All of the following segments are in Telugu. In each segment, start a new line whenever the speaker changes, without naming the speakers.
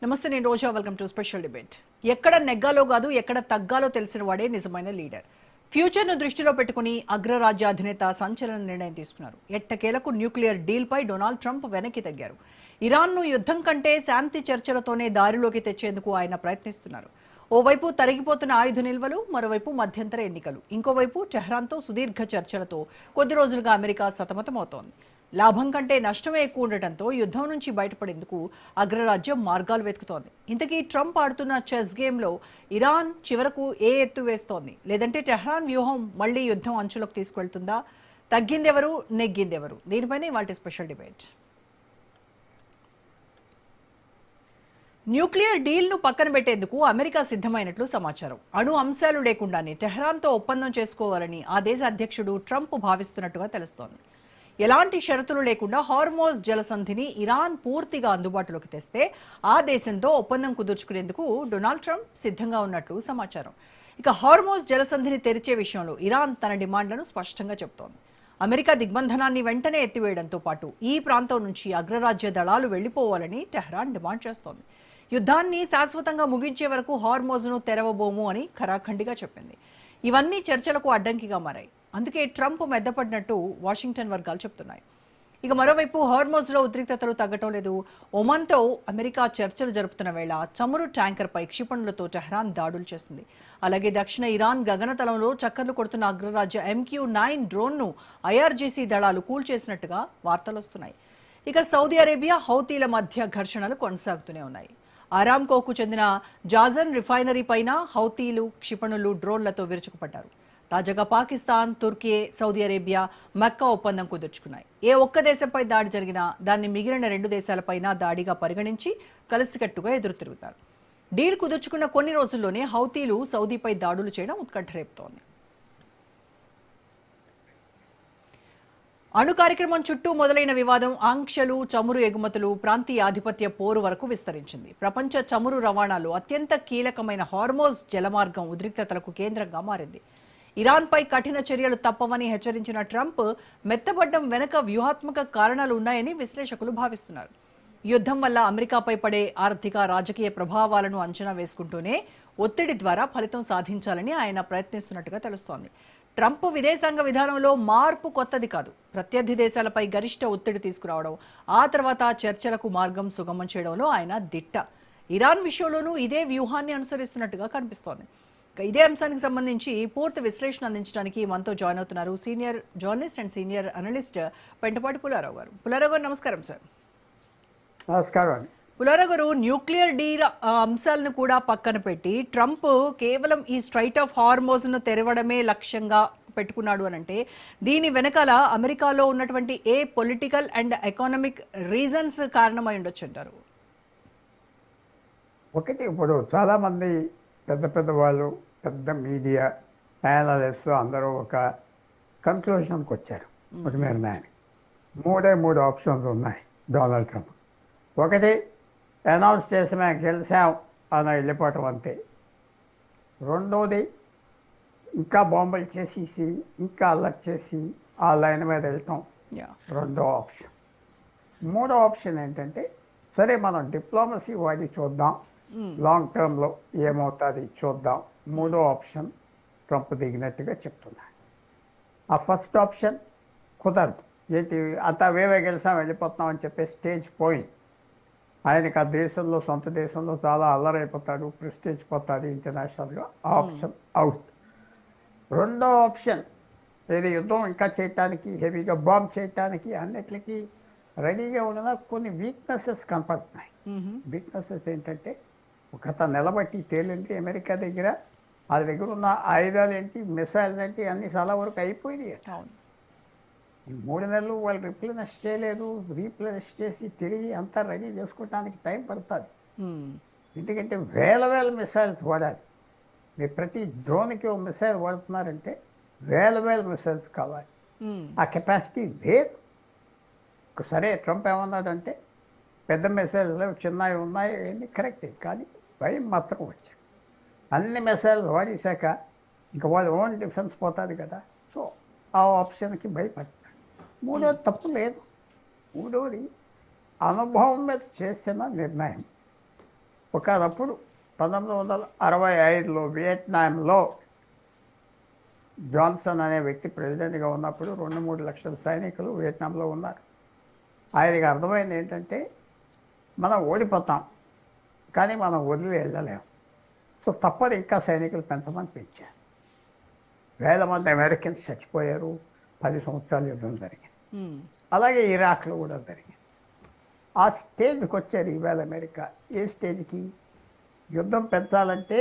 నమస్తే, నేను Roja. Welcome to special debate. ఎక్కడ నెగ్గాలో కాదు, ఎక్కడ తగ్గాలో తెలిసిన వాడే నిజమైన లీడర్. ఫ్యూచర్ను దృష్టిలో పెట్టుకుని అగ్రరాజ్య అధినేత సంచలన నిర్ణయం తీసుకున్నారు. ఎట్టకేలకు న్యూక్లియర్ డీల్పై డొనాల్డ్ ట్రంప్ వెనక్కి తగ్గారు. ఇరాన్ను యుద్ధం కంటే శాంతి చర్చలతోనే దారిలోకి తెచ్చేందుకు ఆయన ప్రయత్నిస్తున్నారు. ఓవైపు తరిగిపోతున్న ఆయుధ నిల్వలు, మరోవైపు మధ్యంతర ఎన్నికలు, ఇంకోవైపు టెహ్రాన్తో సుదీర్ఘ చర్చలతో కొద్ది రోజులుగా అమెరికా సతమతమవుతోంది. లాభం కంటే నష్టమే ఎక్కువ ఉండటంతో యుద్ధం నుంచి బయటపడేందుకు అగ్రరాజ్యం మార్గాలు వెతుకుతోంది. ఇంతకీ ట్రంప్ ఆడుతున్న చెస్ గేమ్లో ఇరాన్ చివరకు ఏ ఎత్తు వేస్తోంది? లేదంటే టెహ్రాన్ వ్యూహం మళ్లీ యుద్ధం అంచులకు తీసుకువెళ్తుందా? తగ్గిందెవరు, నెగ్గిందెవరు? దీనిపైనే వాటి స్పెషల్ డిబేట్. న్యూక్లియర్ డీల్ను పక్కన పెట్టేందుకు అమెరికా సిద్ధమైనట్లు సమాచారం. అణు అంశాలు లేకుండానే టెహ్రాన్తో ఒప్పందం చేసుకోవాలని ఆ దేశ అధ్యక్షుడు ట్రంప్ భావిస్తున్నట్టుగా తెలుస్తోంది. ఎలాంటి షరతులు లేకుండా హార్మోజ్ జలసంధిని ఇరాన్ పూర్తిగా అందుబాటులోకి తెస్తే ఆ దేశంతో ఒప్పందం కుదుర్చుకునేందుకు డొనాల్డ్ ట్రంప్ సిద్ధంగా ఉన్నట్లు సమాచారం. ఇక హార్మోజ్ జలసంధిని తెరిచే విషయంలో ఇరాన్ తన డిమాండ్లను స్పష్టంగా చెబుతోంది. అమెరికా దిగ్బంధనాన్ని వెంటనే ఎత్తివేయడంతో పాటు ఈ ప్రాంతం నుంచి అగ్రరాజ్య దళాలు వెళ్లిపోవాలని టెహ్రాన్ డిమాండ్ చేస్తోంది. యుద్ధాన్ని శాశ్వతంగా ముగించే వరకు హార్మోజ్ను తెరవబోము అని ఖరాఖండిగా చెప్పింది. ఇవన్నీ చర్చలకు అడ్డంకిగా మారాయి. అందుకే ట్రంప్ మెద్దపడినట్టు వాషింగ్టన్ వర్గాలు చెప్తున్నాయి. ఇక మరోవైపు హార్మోజ్లో ఉద్రిక్తతలు తగ్గటం లేదు. ఒమన్తో అమెరికా చర్చలు జరుపుతున్న వేళ చమురు ట్యాంకర్పై క్షిపణులతో టెహ్రాన్ దాడులు చేసింది. అలాగే దక్షిణ ఇరాన్ గగనతలంలో చక్కర్లు కొడుతున్న అగ్రరాజ్య MQ-9 డ్రోన్ను IRGC దళాలు కూల్చేసినట్టుగా వార్తలు వస్తున్నాయి. ఇక సౌదీ అరేబియా, హౌతీల మధ్య ఘర్షణలు కొనసాగుతూనే ఉన్నాయి. అరామ్కోకు చెందిన జాజన్ రిఫైనరీ పైన హౌతీలు క్షిపణులు, డ్రోన్లతో విరుచుకుపడ్డారు. తాజాగా పాకిస్తాన్, తుర్కీ, సౌదీ అరేబియా మక్కా ఒప్పందం కుదుర్చుకున్నాయి. ఏ ఒక్క దేశంపై దాడి జరిగినా దాన్ని మిగిలిన 2 దేశాలపైన దాడిగా పరిగణించి కలిసికట్టుగా ఎదురు తిరుగుతారు. డీల్ కుదుర్చుకున్న కొన్ని రోజుల్లోనే హౌతీలు సౌదీపై దాడులు చేయడం ఉత్కంఠ రేపుతోంది. అణు కార్యక్రమం చుట్టూ మొదలైన వివాదం ఆంక్షలు, చమురు ఎగుమతులు, ప్రాంతీయ ఆధిపత్య పోరు వరకు విస్తరించింది. ప్రపంచ చమురు రవాణాలో అత్యంత కీలకమైన హార్మోజ్ జలమార్గం ఉద్రిక్తతలకు కేంద్రంగా మారింది. ఇరాన్పై కఠిన చర్యలు తప్పవని హెచ్చరించిన ట్రంప్ మెత్తబడ్డం వెనుక వ్యూహాత్మక కారణాలు ఉన్నాయని విశ్లేషకులు భావిస్తున్నారు. యుద్ధం వల్ల అమెరికాపై పడే ఆర్థిక, రాజకీయ ప్రభావాలను అంచనా వేసుకుంటూనే ఒత్తిడి ద్వారా ఫలితం సాధించాలని ఆయన ప్రయత్నిస్తున్నట్టుగా తెలుస్తోంది. ట్రంప్ విదేశాంగ విధానంలో మార్పు కొత్తది కాదు. ప్రత్యర్థి దేశాలపై గరిష్ట ఒత్తిడి తీసుకురావడం, ఆ తర్వాత చర్చలకు మార్గం సుగమం చేయడంలో ఆయన దిట్ట. ఇరాన్ విషయంలోనూ ఇదే వ్యూహాన్ని అనుసరిస్తున్నట్టుగా కనిపిస్తోంది. ఇదే అంశానికి సంబంధించి పూర్తి విశ్లేషణ అందించడానికి మనతో జాయిన్ అవుతున్నారు senior journalist and senior analyst Pentapati Pullarao గారు. పుల్లారావు గారు, నమస్కారం సార్.
నమస్కారం.
పుల్లారావు గారు, న్యూక్లియర్ డీల్ అంశాలను కూడా పక్కన పెట్టి ట్రంప్ కేవలం ఈ స్ట్రైట్ ఆఫ్ హార్మోజ్ను తెరవడమే లక్ష్యంగా పెట్టుకున్నాడు అనంటే దీని వెనకాల అమెరికాలో ఉన్నటువంటి ఏ పొలిటికల్ అండ్ ఎకానమిక్ రీజన్స్ కారణమై ఉండొచ్చు అంటారు?
ఒకటి, ఇప్పుడు చాలామంది పెద్ద పెద్ద వాళ్ళు, పెద్ద మీడియా అనలిస్ట్స్ అందరూ ఒక కన్క్లూషన్కి వచ్చారు, ఒక నిర్ణయానికి. మూడు ఆప్షన్స్ ఉన్నాయి డొనాల్డ్ ట్రంప్. ఒకటి, అనౌన్స్ చేసి మేము గెలిచాం అని వెళ్ళిపోవటం అంతే. రెండోది, ఇంకా బాంబులు చేసేసి ఇంకా అల్లరి చేసి ఆ లైన్ మీద వెళ్తాం, రెండో ఆప్షన్. మూడో ఆప్షన్ ఏంటంటే, సరే మనం డిప్లొమసీ వాడి చూద్దాం, లాంగ్ టర్మ్లో ఏమవుతుంది చూద్దాం. మూడో ఆప్షన్ ట్రంప్ దిగినట్టుగా చెప్తున్నారు. ఆ ఫస్ట్ ఆప్షన్ కుదరదు. ఏంటి, అంతా వేవే గెలిచాం వెళ్ళిపోతున్నాం అని చెప్పే స్టేజ్ పోయింది. ఆయనకు ఆ దేశంలో, సొంత దేశంలో చాలా అల్లరైపోతాడు, ప్రెస్టేజ్ పోతాడు ఇంటర్నేషనల్గా. ఆ ఆప్షన్ అవుట్. రెండో ఆప్షన్, ఏది యుద్ధం ఇంకా చేయటానికి, హెవీగా బాంబ్ చేయటానికి అన్నిటికీ రెడీగా ఉన్న కొన్ని వీక్నెసెస్ కనపడుతున్నాయి. వీక్నెసెస్ ఏంటంటే, ఒక నిలబట్టి తేలింది అమెరికా దగ్గర, వాళ్ళ దగ్గర ఉన్న ఆయుధాలు ఏంటి, మిసైల్స్ ఏంటి, అన్నీ చాలా వరకు అయిపోయినాయి. ఈ 3 నెలలు వాళ్ళు రీప్లెనిష్ చేయలేదు. రీప్లెనిష్ చేసి తిరిగి అంతా రెడీ చేసుకోవడానికి టైం పడుతుంది. ఎందుకంటే వేల మిసైల్స్ వాడాలి. మీరు ప్రతి డ్రోన్కి ఒక మిసైల్ వాడుతున్నారంటే వేల మిసైల్స్ కావాలి. ఆ కెపాసిటీ లేదు. సరే, ట్రంప్ ఏమన్నాడంటే పెద్ద మిసైల్స్ లేవు, చిన్నవి ఉన్నాయి, అన్నీ కరెక్టే, కానీ భయం మాత్రం వచ్చాయి. అన్ని మిసైల్స్ వాడేశాక ఇంకా వాళ్ళు ఓన్ డిఫెన్స్ పోతుంది కదా. సో ఆ ఆప్షన్కి భయపడతారు. మూడోది తప్పు లేదు. మూడోది అనుభవం మీద చేసిన నిర్ణయం. ఒకనప్పుడు 1965లో వియత్నాంలో జాన్సన్ అనే వ్యక్తి ప్రెసిడెంట్గా ఉన్నప్పుడు 2-3 లక్షల సైనికులు వియత్నాంలో ఉన్నారు. ఆయనకి అర్థమైంది ఏంటంటే మనం ఓడిపోతాం, కానీ మనం వదిలి వెళ్ళలేం. సో తప్పదు, ఇంకా సైనికులు పెంచమని పెంచారు. వేల మంది అమెరికన్స్ చచ్చిపోయారు. 10 సంవత్సరాలు యుద్ధం జరిగింది. అలాగే ఇరాక్లో కూడా జరిగింది. ఆ స్టేజ్కి వచ్చారు ఈవేళ అమెరికా. ఏ స్టేజ్కి? యుద్ధం పెంచాలంటే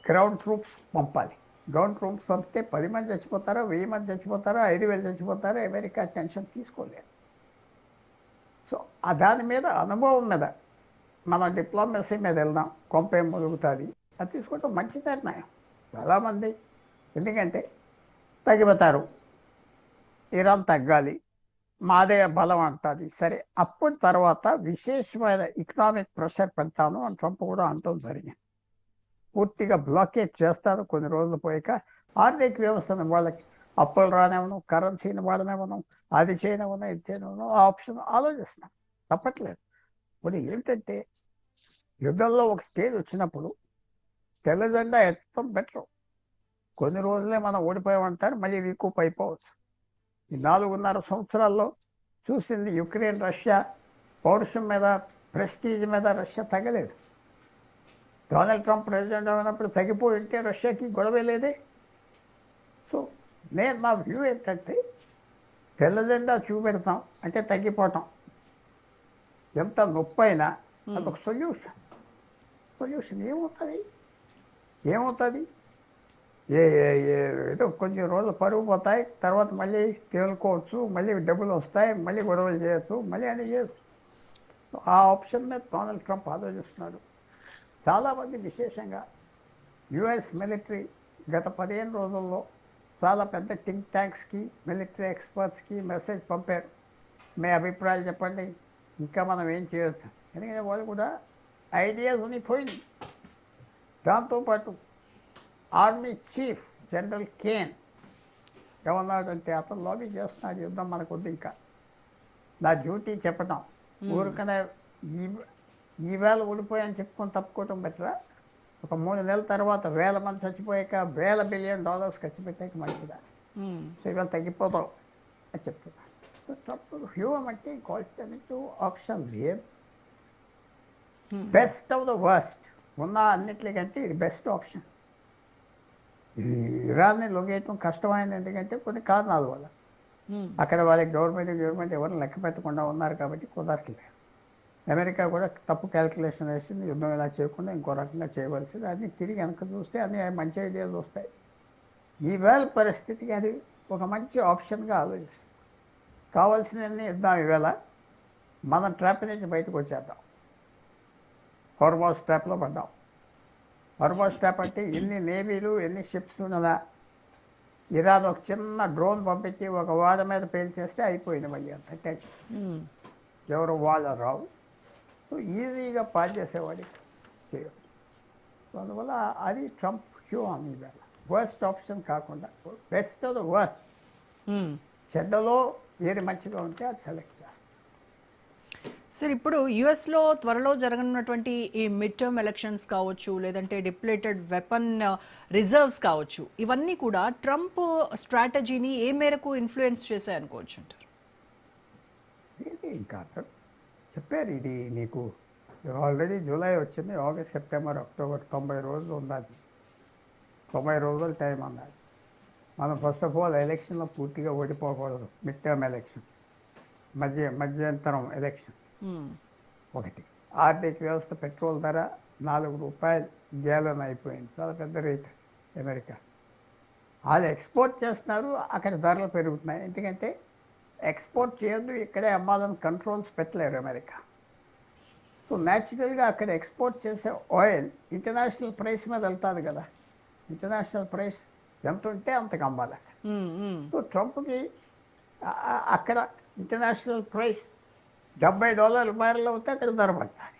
గ్రౌండ్ ట్రూప్స్ పంపాలి. గ్రౌండ్ ట్రూప్స్ పంపితే 10 మంది చచ్చిపోతారో, 1000 మంది చచ్చిపోతారో, 5000 చచ్చిపోతారో అమెరికా టెన్షన్ తీసుకోలేదు. సో దాని మీద అనుభవం మీద మనం డిప్లొమసీ మీద వెళ్దాం, కొంపేం ములుగుతుంది, అది తీసుకోవటం మంచి నిర్ణయం. చాలామంది ఎందుకంటే తగ్గిపోతారు, ఇరాన్ తగ్గాలి, మాదే బలం అంటుంది. సరే, అప్పుడు తర్వాత విశేషమైన ఎకనామిక్ ప్రెషర్ పెడతాను అని ట్రంప్ కూడా అంటం జరిగింది. పూర్తిగా బ్లాకేజ్ చేస్తాను కొన్ని రోజులు పోయాక. ఆర్థిక వ్యవస్థను వాళ్ళకి అప్పులు రానివ్వను, కరెన్సీని వాడనివ్వను, అది చేయనివ్వను, ఇది చేయనివ్వను, ఆ ఆప్షన్ ఆలోచిస్తున్నాను. తప్పట్లేదు. ఇప్పుడు ఏంటంటే యుద్ధంలో ఒక స్టేజ్ వచ్చినప్పుడు తెల్ల జెండా ఎత్తడం బెటర్. కొన్ని రోజులే మనం ఓడిపోయామంటారు, మళ్ళీ రీకూప్ అయిపోవచ్చు. ఈ 4.5 సంవత్సరాల్లో చూసింది యుక్రెయిన్ రష్యా పౌరుషం మీద, ప్రెస్టీజ్ మీద రష్యా తగ్గలేదు. డొనాల్డ్ ట్రంప్ ప్రెసిడెంట్ అయినప్పుడు తగ్గిపోయి ఉంటే రష్యాకి గొడవ లేదే. సో నా వ్యూ ఏంటంటే తెల్ల జెండా చూపెడతాం అంటే తగ్గిపోవటం, ఎంత నొప్పి అయినా అదొక సొల్యూషన్. ఏమవుతుంది? ఏదో కొంచెం రోజులు పరుగు పోతాయి, తర్వాత మళ్ళీ తేలుకోవచ్చు, మళ్ళీ డబ్బులు వస్తాయి, మళ్ళీ గొడవలు చేయొచ్చు, మళ్ళీ అని చేయొచ్చు. ఆ ఆప్షన్ మీద డొనాల్డ్ ట్రంప్ ఆలోచిస్తున్నాడు. చాలామంది విశేషంగా యుఎస్ మిలిటరీ గత 15 రోజుల్లో చాలా పెద్ద థింక్ ట్యాంక్స్కి, మిలిటరీ ఎక్స్పర్ట్స్కి మెసేజ్ పంపారు. మీ అభిప్రాయాలు చెప్పండి, ఇంకా మనం ఏం చేయొచ్చు. ఎందుకంటే వాళ్ళు కూడా ఐడియాస్ ఉనిపోయింది. దాంతోపాటు ఆర్మీ చీఫ్ జనరల్ కేన్ ఏమన్నాడంటే, అతను లాబీ చేస్తున్నాడు, యుద్ధం మనకొద్దు, ఇంకా నా డ్యూటీ చెప్పటం, ఊరికనే ఈవేళ ఓడిపోయాని చెప్పుకొని తప్పుకోవటం బెటరా, ఒక 3 నెలల తర్వాత 1000 మంది చచ్చిపోయాక $1,000 బిలియన్ ఖర్చు పెట్టాక మంచిదా. సో ఇవాళ తగ్గిపోతాం అని చెప్తున్నా. సో హ్యూమన్ అంటే ఆల్టర్నేటివ్ ఆప్షన్ లేదు. బెస్ట్ ఆఫ్ ద వర్స్ట్ ఉన్న అన్నిటికంటే ఇది బెస్ట్ ఆప్షన్. ఈ ఇరాన్ని లొంగేయటం కష్టమైంది, ఎందుకంటే కొన్ని కారణాల వల్ల. అక్కడ వాళ్ళకి గవర్నమెంట్ ఎవరిని లెక్క పెట్టకుండా ఉన్నారు కాబట్టి కుదరట్లేదు. అమెరికా కూడా తప్పు క్యాల్కులేషన్ వేసింది, యుద్ధం ఇలా చేయకుండా ఇంకో రకంగా చేయవలసింది. అది తిరిగి వెనక చూస్తే అన్ని మంచి ఐడియాలు వస్తాయి. ఈవేళ పరిస్థితికి అది ఒక మంచి ఆప్షన్గా ఆలోచిస్తుంది. కావాల్సినవన్నీ ఇద్దాం, ఈవేళ మన ట్రాప్ నుంచి బయటకు వచ్చేద్దాం. హార్మోజ్ ట్రాప్లో పడ్డాం. హార్మోజ్ ట్రాప్ అంటే ఎన్ని నేవీలు, ఎన్ని షిప్స్ ఉన్నదా, ఇరాన్ ఒక చిన్న డ్రోన్ పంపించి ఒక వాడ మీద పేల్చేస్తే అయిపోయింది. మళ్ళీ అంత టెన్షన్, ఎవరు వాళ్ళు రావు. సో ఈజీగా పాస్ చేసేవాడికి చేయవచ్చు. అందువల్ల అది ట్రంప్ హ్యూమన్ ఈవేళ వర్స్ట్ ఆప్షన్ కాకుండా బెస్ట్ ఆఫ్ ద వర్స్ట్, చెడ్డలో ఏది మంచిగా ఉంటే అది సెలెక్ట్ చేస్తాం.
సార్, ఇప్పుడు యుఎస్లో త్వరలో జరగనున్నటువంటి ఈ మిడ్ టర్మ్ ఎలక్షన్స్ కావచ్చు, లేదంటే డిప్లెటెడ్ వెపన్ రిజర్వ్స్ కావచ్చు, ఇవన్నీ కూడా ట్రంప్ స్ట్రాటజీని ఏ మేరకు ఇన్ఫ్లుయెన్స్ చేశాయనుకోవచ్చు అంటారు?
ఇది ఇంకా చెప్పారు, ఇది నీకు ఆల్రెడీ జూలై వచ్చింది, ఆగస్ట్, సెప్టెంబర్, అక్టోబర్ 90 రోజులు ఉన్నది. 90 రోజుల టైం అన్నది. మనం ఫస్ట్ ఆఫ్ ఆల్ ఎలక్షన్లో పూర్తిగా ఓడిపోకూడదు. మిడ్ టర్మ్ ఎలక్షన్, మధ్యంతరం ఎలక్షన్. ఒకటి, ఆర్థిక వ్యవస్థ పెట్రోల్ ధర $4 గ్యాలన్ అయిపోయింది, చాలా పెద్ద రేట్ అమెరికా. వాళ్ళు ఎక్స్పోర్ట్ చేస్తున్నారు, అక్కడ ధరలు పెరుగుతున్నాయి. ఎందుకంటే ఎక్స్పోర్ట్ చేయొద్దు, ఇక్కడే అమ్మాలని కంట్రోల్స్ పెట్టలేరు అమెరికా. సో న్యాచురల్గా అక్కడ ఎక్స్పోర్ట్ చేసే ఆయిల్ ఇంటర్నేషనల్ ప్రైస్ మీద వెళ్తుంది కదా. ఇంటర్నేషనల్ ప్రైస్ ఎంత ఉంటే అంతకు అమ్మాలి. సో ట్రంప్కి అక్కడ ఇంటర్నేషనల్ ప్రైస్ $70 బ్యారెల్ అవుతే అక్కడ ధర పడతారు,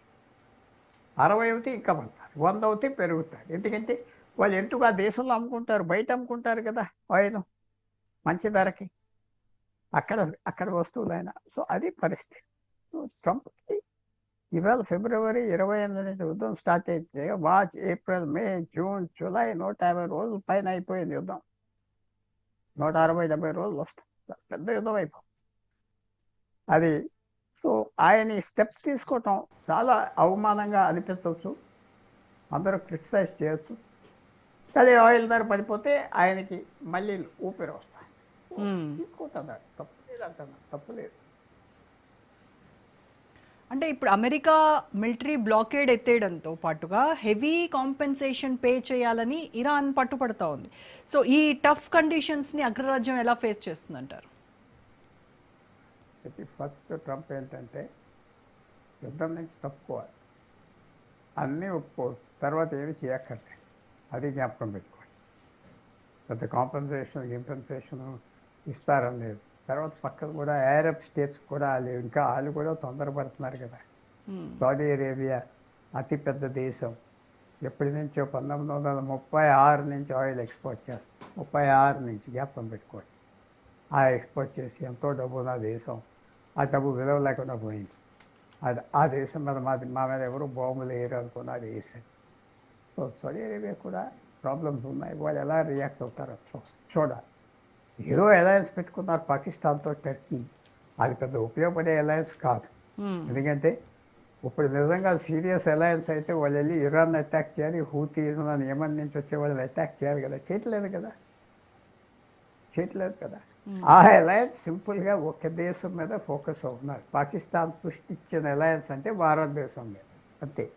60 అవుతే ఇంకా పడతారు, 100 అవుతే పెరుగుతారు. ఎందుకంటే వాళ్ళు ఎందుకు ఆ దేశంలో అమ్ముకుంటారు, బయట అమ్ముకుంటారు కదా ఆయిల్ మంచి ధరకి, అక్కడ వస్తువులైనా. సో అది పరిస్థితి. సో ట్రంప్కి ఇవాళ ఫిబ్రవరి 28 నుంచి యుద్ధం స్టార్ట్ అయితే మార్చ్, ఏప్రిల్, మే, జూన్, జూలై 150 రోజుల పైన అయిపోయింది యుద్ధం. 160-70 రోజులు వస్తాయి, పెద్ద యుద్ధం అయిపోయింది అది. సో ఆయన ఈ స్టెప్స్ తీసుకోవటం చాలా అవమానంగా అనిపించవచ్చు, అందరూ క్రిటిసైజ్ చేయొచ్చు. కానీ ఆయిల్ ధర పడిపోతే ఆయనకి మళ్ళీ ఊపిరి వస్తాయి. తీసుకుంటున్నాడు, తప్పు లేదు అంటున్నాడు, తప్పు లేదు.
అంటే ఇప్పుడు అమెరికా మిలిటరీ బ్లాకేడ్ ఎత్తేయడంతో పాటుగా హెవీ కాంపెన్సేషన్ పే చేయాలని ఇరాన్ పట్టుపడుతూ ఉంది. సో ఈ టఫ్ కండిషన్స్ని అగ్రరాజ్యం ఎలా ఫేస్ చేస్తుందంటారు?
ఫస్ట్ ట్రంప్ ఏంటంటే యుద్ధం నుంచి తప్పుకోవాలి, అన్నీ ఒప్పుకోవచ్చు, తర్వాత ఏమి చేయక్కర్లేదు, అది జ్ఞాపకం పెట్టుకోవాలి. పెద్ద గింపెన్సేషన్ ఇస్తారని లేదు. తర్వాత పక్కన కూడా అరబ్ స్టేట్స్ కూడా ఇంకా వాళ్ళు కూడా తొందరపడుతున్నారు కదా. సౌదీ అరేబియా అతిపెద్ద దేశం, ఎప్పటి నుంచో 1936 నుంచి ఆయిల్ ఎక్స్పోర్ట్ చేస్తుంది. 36 నుంచి జ్ఞాపకం పెట్టుకోండి. ఆ ఎక్స్పోర్ట్ చేసి ఎంతో డబ్బు ఉన్న దేశం, ఆ డబ్బు విలువ లేకుండా పోయింది. ఆ దేశం మీద మా మీద ఎవరు బాంబులు వేయరు అనుకున్న దేశం. సో సౌదీ అరేబియా కూడా ప్రాబ్లమ్స్ ఉన్నాయి, వాళ్ళు ఎలా రియాక్ట్ అవుతారో చూడాలి. ఏదో అలయన్స్ పెట్టుకున్నారు పాకిస్తాన్తో, టర్కీ, అది పెద్ద ఉపయోగపడే అలయన్స్ కాదు. ఎందుకంటే ఇప్పుడు నిజంగా సీరియస్ అలయన్స్ అయితే వాళ్ళు వెళ్ళి ఇరాన్ అటాక్ చేయాలి, హూతీ యమన్ నుంచి వచ్చే వాళ్ళని అటాక్ చేయాలి కదా, చేయట్లేదు కదా. ఆ అలయన్స్ సింపుల్గా ఒక దేశం మీద ఫోకస్ అవుతున్నారు. పాకిస్తాన్ సృష్టించిన అలయన్స్ అంటే భారతదేశం మీద అంతే.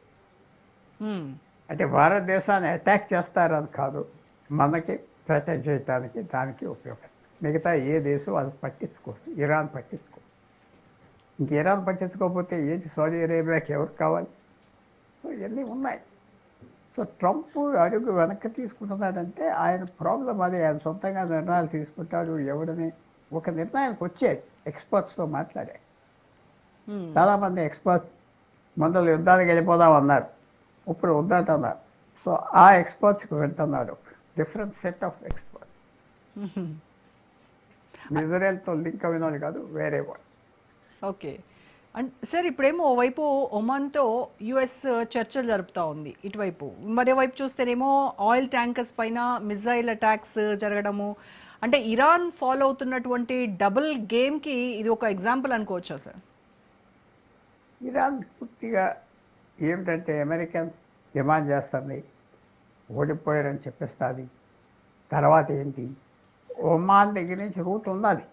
అంటే భారతదేశాన్ని అటాక్ చేస్తారని కాదు, మనకి థ్రెటన్ చేయడానికి దానికి ఉపయోగం. మిగతా ఏ దేశం అది పట్టించుకోవచ్చు, ఇరాన్ పట్టించుకో. ఇంక ఇరాన్ పట్టించుకోకపోతే ఏంటి, సౌదీ అరేబియాకి ఎవరు కావాలి? సో ఇవన్నీ ఉన్నాయి. సో ట్రంప్ అడుగు వెనక్కి తీసుకుంటున్నాడంటే ఆయన ప్రాబ్లం అది. ఆయన సొంతంగా నిర్ణయాలు తీసుకుంటాడు, ఎవడని ఒక నిర్ణయానికి వచ్చాడు. ఎక్స్పర్ట్స్తో మాట్లాడాడు, చాలామంది ఎక్స్పర్ట్స్ మొదలు యుద్ధానికి వెళ్ళిపోదాం అన్నారు, ఇప్పుడు వద్దంటున్నారు. సో ఆ ఎక్స్పర్ట్స్కి వెళ్తున్నాడు, డిఫరెంట్ సెట్ ఆఫ్ ఎక్స్పర్ట్స్. ఇజ్రాయెల్తో లింక్ అయిన వాళ్ళు కాదు, వేరే వాళ్ళు.
ఓకే. అండ్ సార్ ఇప్పుడేమో ఓవైపు ఒమాన్తో యుఎస్ చర్చలు జరుపుతూ ఉంది ఇటువైపు, మరోవైపు చూస్తేనేమో ఆయిల్ ట్యాంకర్స్ పైన మిజైల్ అటాక్స్ జరగడము, అంటే ఇరాన్ ఫాలో అవుతున్నటువంటి డబుల్ గేమ్కి ఇది ఒక ఎగ్జాంపుల్ అనుకోవచ్చా సార్?
ఇరాన్ పూర్తిగా ఏమిటంటే అమెరికన్ డిమాండ్ చేస్తుంది, ఓడిపోయారని చెప్పేస్తుంది. తర్వాత ఏంటి, ఒమాన్ దగ్గర నుంచి రూట్ ఉన్నది,